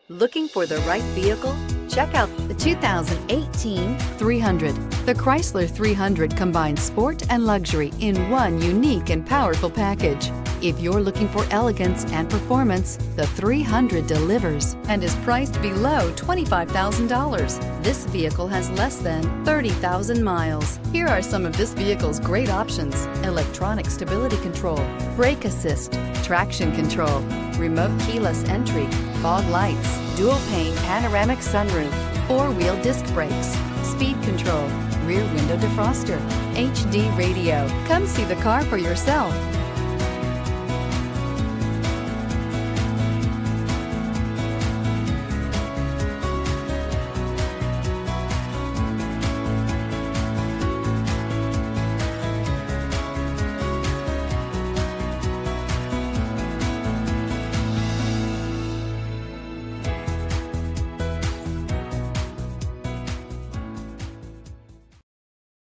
Looking for the right vehicle? Check out the 2018 300. The Chrysler 300 combines sport and luxury in one unique and powerful package. If you're looking for elegance and performance, the 300 delivers and is priced below $25,000. This vehicle has less than 30,000 miles. Here are some of this vehicle's great options: electronic stability control, brake assist, traction control, remote keyless entry, fog lights, dual pane panoramic sunroof, four-wheel disc brakes, speed control, rear window defroster, HD radio. Come see the car for yourself.